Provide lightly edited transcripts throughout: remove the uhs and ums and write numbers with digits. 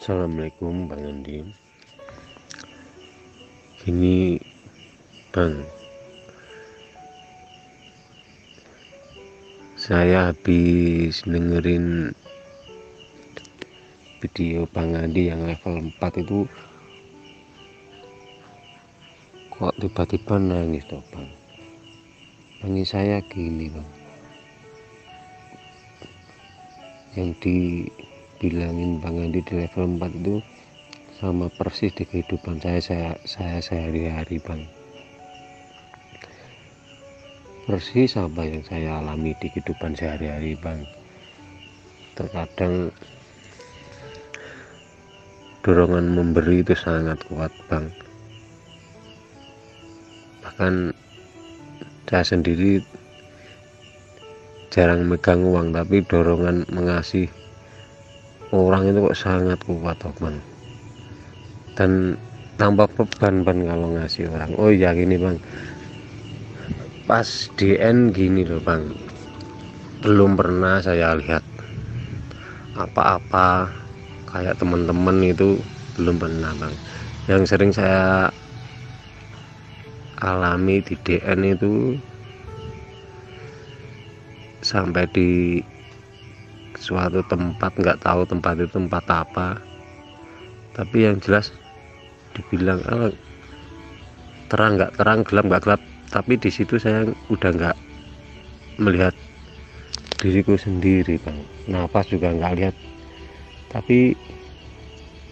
Assalamualaikum Bang Andi. Gini Bang, saya habis dengerin video Bang Andi yang level 4 itu, kok tiba-tiba nangis toh Bang. Nangis saya gini Bang, yang dibilangin Bang Andi di level 4 itu sama persis di kehidupan saya sehari-hari Bang. Persis apa yang saya alami di kehidupan sehari-hari Bang. Terkadang dorongan memberi itu sangat kuat Bang. Bahkan saya sendiri jarang megang uang, tapi dorongan mengasih orang itu kok sangat kuat toh Bang. Dan tanpa beban Bang kalau ngasih orang. Oh iya gini Bang, pas DN gini loh Bang, belum pernah saya lihat apa-apa kayak teman-teman itu, belum pernah Bang. Yang sering saya alami di DN itu sampai di suatu tempat, nggak tahu tempat itu tempat apa, tapi yang jelas dibilang terang nggak terang, gelap nggak gelap, tapi di situ saya udah nggak melihat diriku sendiri Bang. Nafas juga nggak lihat, tapi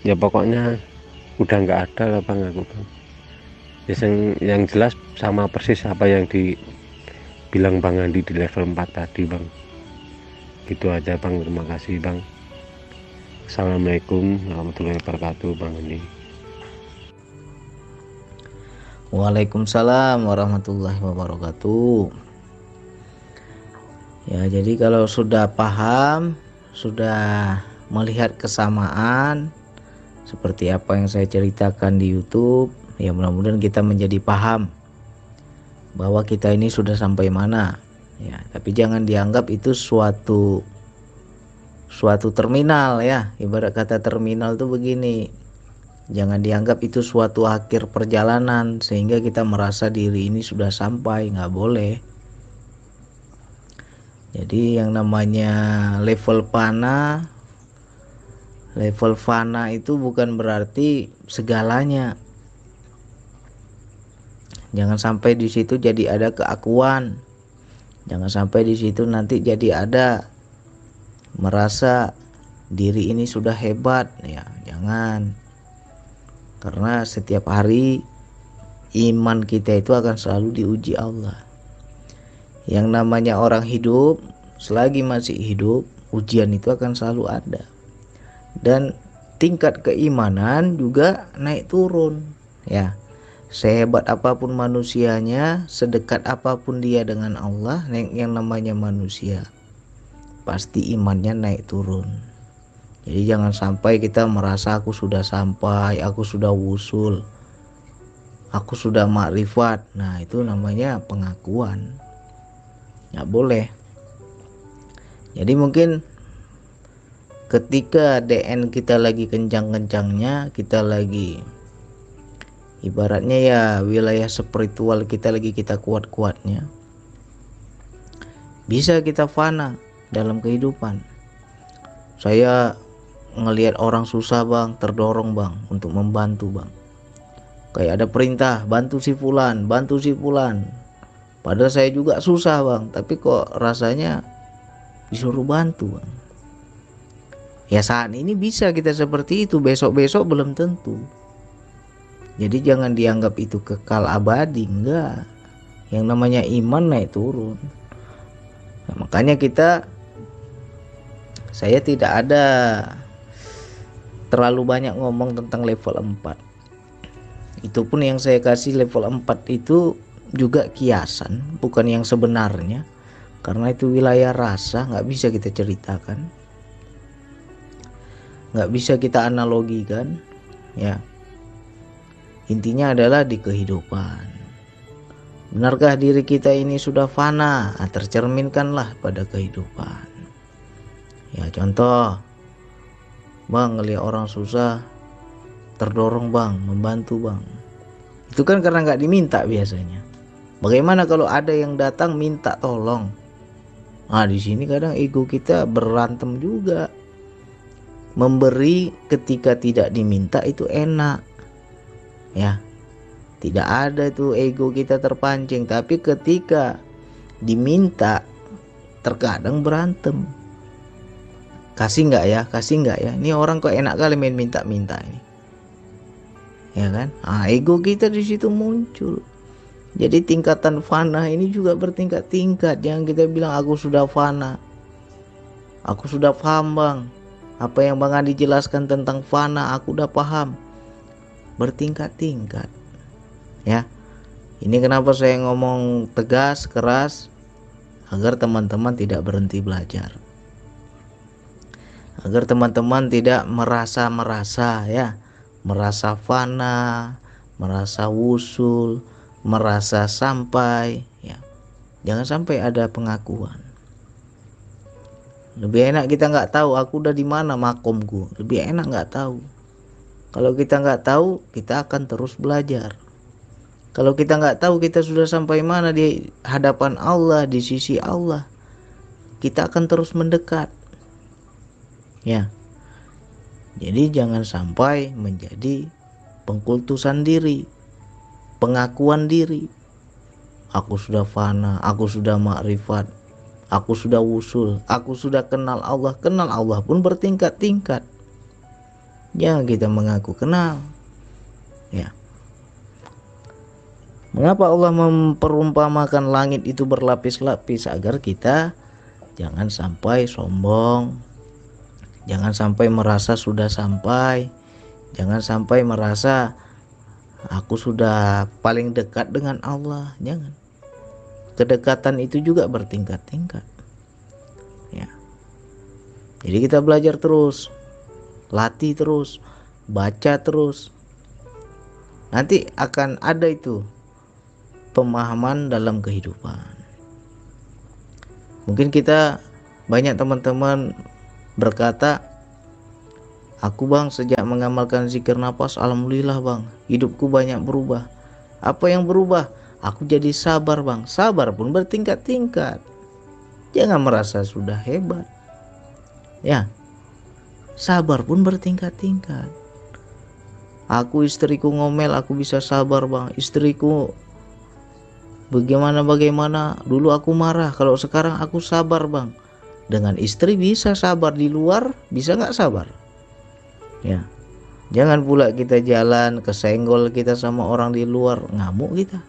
ya pokoknya udah nggak ada lah Bang aku Bang. Yang jelas sama persis apa yang dibilang Bang Andi di level 4 tadi Bang. Gitu aja Bang, terima kasih Bang. Assalamualaikum warahmatullahi wabarakatuh Bang Andi. Waalaikumsalam warahmatullahi wabarakatuh. Ya, jadi kalau sudah paham, sudah melihat kesamaan seperti apa yang saya ceritakan di YouTube, ya mudah-mudahan kita menjadi paham bahwa kita ini sudah sampai mana. Ya, tapi jangan dianggap itu suatu terminal ya. Ibarat kata terminal tuh begini. Jangan dianggap itu suatu akhir perjalanan sehingga kita merasa diri ini sudah sampai, nggak boleh. Jadi yang namanya level fana itu bukan berarti segalanya. Jangan sampai di situ jadi ada keakuan. Jangan sampai di situ nanti jadi ada merasa diri ini sudah hebat, ya jangan. Karena setiap hari iman kita itu akan selalu diuji Allah. Yang namanya orang hidup, selagi masih hidup, ujian itu akan selalu ada. Dan tingkat keimanan juga naik turun, ya. Sehebat apapun manusianya, sedekat apapun dia dengan Allah, yang namanya manusia, pasti imannya naik turun. Jadi jangan sampai kita merasa aku sudah sampai, aku sudah wusul, aku sudah makrifat. Nah itu namanya pengakuan, nggak boleh. Jadi mungkin ketika DN kita lagi kencang-kencangnya, kita lagi ibaratnya ya wilayah spiritual kita lagi kita kuat-kuatnya, bisa kita fana dalam kehidupan. Saya ngelihat orang susah Bang, terdorong Bang untuk membantu Bang. Kayak ada perintah, bantu si fulan, bantu si fulan. Padahal saya juga susah Bang, tapi kok rasanya disuruh bantu Bang. Ya saat ini bisa kita seperti itu, besok-besok belum tentu. Jadi jangan dianggap itu kekal abadi, enggak. Yang namanya iman naik turun. Nah, makanya saya tidak ada terlalu banyak ngomong tentang level 4. Itu pun yang saya kasih level 4 itu juga kiasan, bukan yang sebenarnya. Karena itu wilayah rasa, nggak bisa kita ceritakan, nggak bisa kita analogikan, ya. Intinya adalah di kehidupan. Benarkah diri kita ini sudah fana? Nah, tercerminkanlah pada kehidupan. Ya contoh, Bang, ngeliat orang susah, terdorong bang, membantu bang. Itu kan karena nggak diminta biasanya. Bagaimana kalau ada yang datang minta tolong? Nah, di sini kadang ego kita berantem juga. Memberi ketika tidak diminta itu enak, ya. Tidak ada tuh ego kita terpancing. Tapi ketika diminta, terkadang berantem. Kasih nggak ya, kasih nggak ya. Ini orang kok enak kali main minta-minta ini, ya kan? Ego kita di situ muncul. Jadi tingkatan fana ini juga bertingkat-tingkat. Jangan kita bilang aku sudah fana, aku sudah paham bang. Apa yang Bang Adi jelaskan tentang fana, aku udah paham. Bertingkat-tingkat, ya. Ini kenapa saya ngomong tegas, keras, agar teman-teman tidak berhenti belajar, agar teman-teman tidak merasa ya, merasa fana, merasa wusul, merasa sampai, ya. Jangan sampai ada pengakuan. Lebih enak kita nggak tahu aku udah di mana makomku. Lebih enak nggak tahu. Kalau kita nggak tahu, kita akan terus belajar. Kalau kita nggak tahu kita sudah sampai mana di hadapan Allah, di sisi Allah, kita akan terus mendekat, ya. Jadi jangan sampai menjadi pengkultusan diri, pengakuan diri. Aku sudah fana, aku sudah makrifat, aku sudah wusul, aku sudah kenal Allah. Kenal Allah pun bertingkat-tingkat. Jangan kita mengaku kenal, ya. Mengapa Allah memperumpamakan langit itu berlapis-lapis? Agar kita jangan sampai sombong, jangan sampai merasa sudah sampai, jangan sampai merasa aku sudah paling dekat dengan Allah. Jangan. Kedekatan itu juga bertingkat-tingkat, ya. Jadi kita belajar terus, latih terus, baca terus. Nanti akan ada itu pemahaman dalam kehidupan. Mungkin kita banyak teman-teman berkata, aku bang sejak mengamalkan zikir nafas, alhamdulillah bang, hidupku banyak berubah. Apa yang berubah? Aku jadi sabar bang. Sabar pun bertingkat-tingkat. Jangan merasa sudah hebat, ya. Sabar pun bertingkat-tingkat. Aku istriku ngomel, aku bisa sabar bang. Istriku bagaimana dulu aku marah, kalau sekarang aku sabar bang. Dengan istri bisa sabar, di luar bisa nggak sabar, ya. Jangan pula kita jalan kesenggol kita sama orang di luar, ngamuk kita,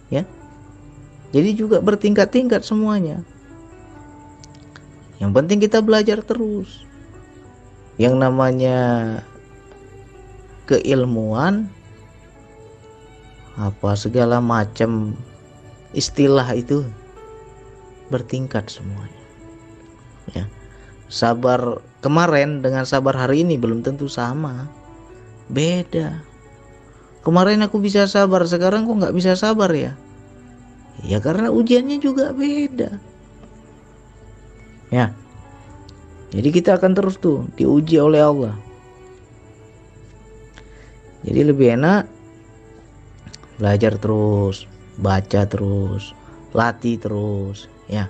ya. Jadi juga bertingkat-tingkat semuanya. Yang penting kita belajar terus. Yang namanya keilmuan, apa segala macam istilah itu bertingkat semuanya, ya. Sabar kemarin dengan sabar hari ini belum tentu sama, beda. Kemarin aku bisa sabar, sekarang kok nggak bisa sabar ya? Ya karena ujiannya juga beda, ya. Jadi kita akan terus tuh diuji oleh Allah. Jadi lebih enak belajar terus, baca terus, latih terus, ya.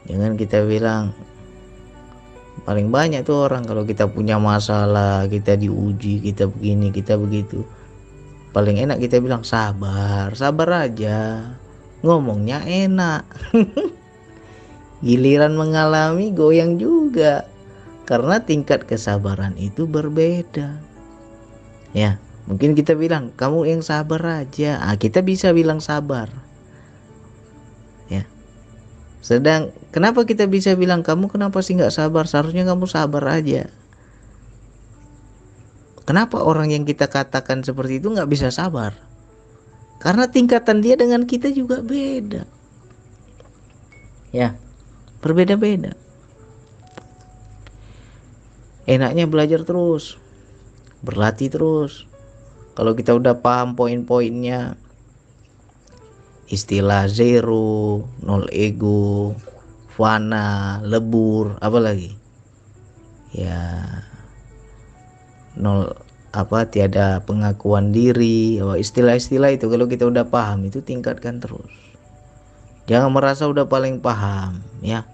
Jangan kita bilang, paling banyak tuh orang kalau kita punya masalah, kita diuji, kita begini, kita begitu, paling enak kita bilang sabar, sabar aja, ngomongnya enak. Giliran mengalami goyang juga, karena tingkat kesabaran itu berbeda, ya. Mungkin kita bilang kamu yang sabar aja, kita bisa bilang sabar, ya. Sedang kenapa kita bisa bilang kamu kenapa sih nggak sabar, seharusnya kamu sabar aja. Kenapa orang yang kita katakan seperti itu nggak bisa sabar? Karena tingkatan dia dengan kita juga beda, ya, berbeda-beda. Enaknya belajar terus, berlatih terus. Kalau kita udah paham poin-poinnya, istilah zero, nol ego, fana, lebur, apa lagi? ya nol tiada pengakuan diri, istilah-istilah itu kalau kita udah paham itu tingkatkan terus. Jangan merasa udah paling paham ya.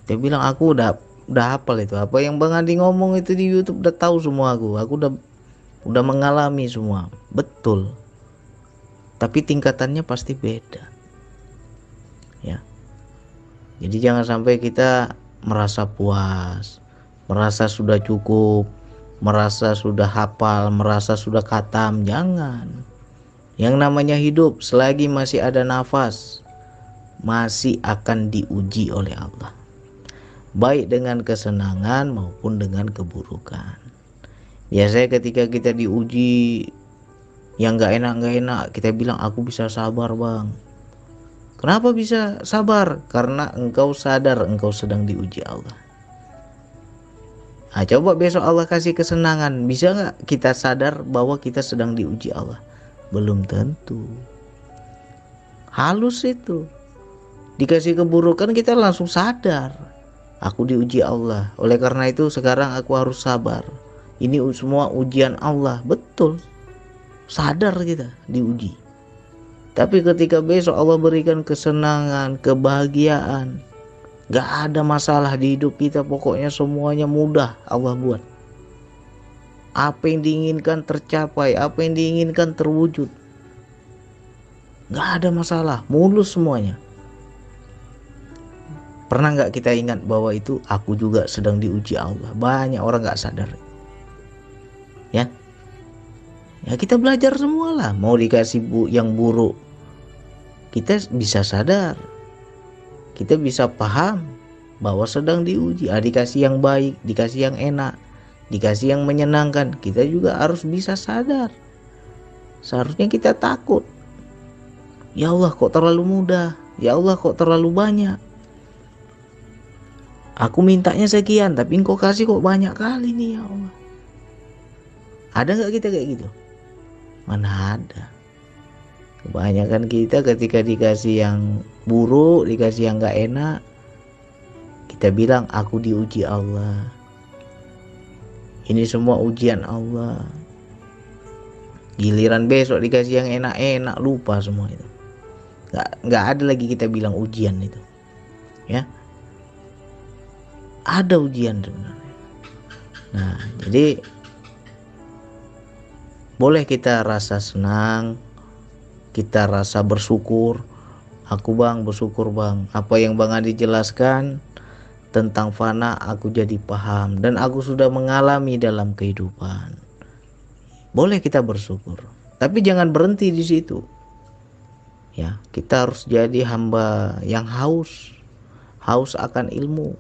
Dia bilang aku udah hafal itu. Apa yang Bang Adi ngomong itu di YouTube udah tahu semua aku. Aku udah mengalami semua. Betul. Tapi tingkatannya pasti beda. Ya. Jadi jangan sampai kita merasa puas, merasa sudah cukup, merasa sudah hafal, merasa sudah khatam. Jangan. Yang namanya hidup selagi masih ada nafas, masih akan diuji oleh Allah, baik dengan kesenangan maupun dengan keburukan. Biasanya ketika kita diuji yang gak enak, kita bilang aku bisa sabar Bang. Kenapa bisa sabar? Karena engkau sadar engkau sedang diuji Allah. Nah, coba besok Allah kasih kesenangan, bisa gak kita sadar bahwa kita sedang diuji Allah? Belum tentu. Halus itu. Dikasih keburukan kita langsung sadar, aku diuji Allah. Oleh karena itu sekarang aku harus sabar. Ini semua ujian Allah. Betul. Sadar kita diuji. Tapi ketika besok Allah berikan kesenangan, kebahagiaan, gak ada masalah di hidup kita, pokoknya semuanya mudah Allah buat. Apa yang diinginkan tercapai, apa yang diinginkan terwujud. Gak ada masalah, mulus semuanya. Pernah gak kita ingat bahwa itu aku juga sedang diuji Allah? Banyak orang gak sadar. Ya kita belajar semualah. Mau dikasih yang buruk, kita bisa sadar, kita bisa paham bahwa sedang diuji. Dikasih yang baik, dikasih yang enak, dikasih yang menyenangkan, kita juga harus bisa sadar. Seharusnya kita takut. Ya Allah kok terlalu mudah, ya Allah kok terlalu banyak. Aku mintanya sekian tapi engkau kasih kok banyak kali nih ya Allah. Ada gak kita kayak gitu? Mana ada. Kebanyakan kita ketika dikasih yang buruk, dikasih yang gak enak, kita bilang aku diuji Allah. Ini semua ujian Allah. Giliran besok dikasih yang enak-enak, lupa semua itu. Gak ada lagi kita bilang ujian itu. Ya. Ada ujian sebenarnya. Nah, jadi boleh kita rasa senang, kita rasa bersyukur. Aku Bang bersyukur Bang, apa yang Bang Adi jelaskan tentang fana aku jadi paham dan aku sudah mengalami dalam kehidupan. Boleh kita bersyukur, tapi jangan berhenti di situ. Ya, kita harus jadi hamba yang haus akan ilmu.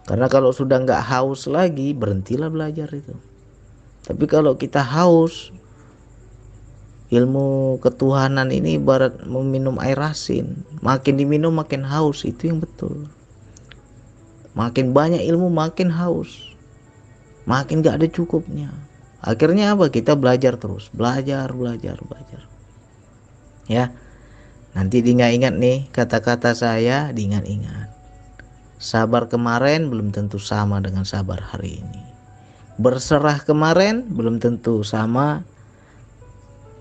Karena kalau sudah nggak haus lagi, berhentilah belajar itu. Tapi kalau kita haus, ilmu ketuhanan ini ibarat meminum air asin. Makin diminum makin haus, itu yang betul. Makin banyak ilmu makin haus. Makin gak ada cukupnya. Akhirnya apa? Kita belajar terus. Belajar. Ya, nanti diingat-ingat nih kata-kata saya, diingat-ingat. Sabar kemarin belum tentu sama dengan sabar hari ini. Berserah kemarin belum tentu sama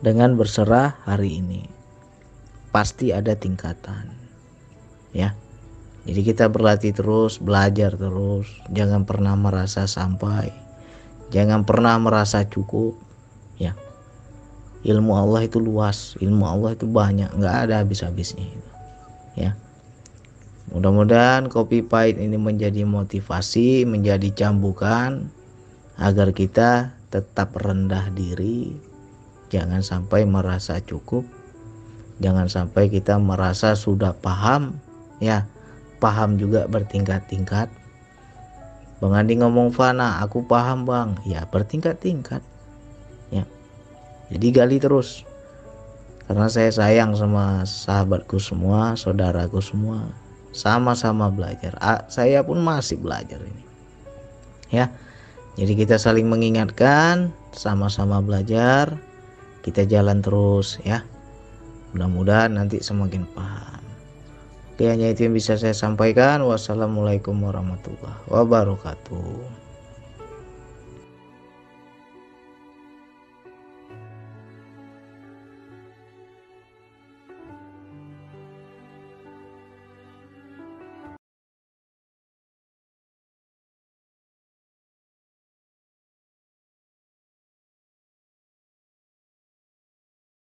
dengan berserah hari ini. Pasti ada tingkatan. Ya. Jadi kita berlatih terus, belajar terus. Jangan pernah merasa sampai. Jangan pernah merasa cukup. Ya. Ilmu Allah itu luas, ilmu Allah itu banyak, nggak ada habis-habisnya itu. Ya. Mudah-mudahan Kopi Pahit ini menjadi motivasi, menjadi cambukan agar kita tetap rendah diri. Jangan sampai merasa cukup. Jangan sampai kita merasa sudah paham. Ya, paham juga bertingkat-tingkat. Bang Adi ngomong fana, aku paham Bang. Ya, bertingkat-tingkat. Ya. Jadi gali terus. Karena saya sayang sama sahabatku semua, saudaraku semua. Sama-sama belajar. Saya pun masih belajar ini. Ya. Jadi kita saling mengingatkan, sama-sama belajar. Kita jalan terus ya. Mudah-mudahan nanti semakin paham. Oke, hanya itu yang bisa saya sampaikan. Wassalamualaikum warahmatullahi wabarakatuh.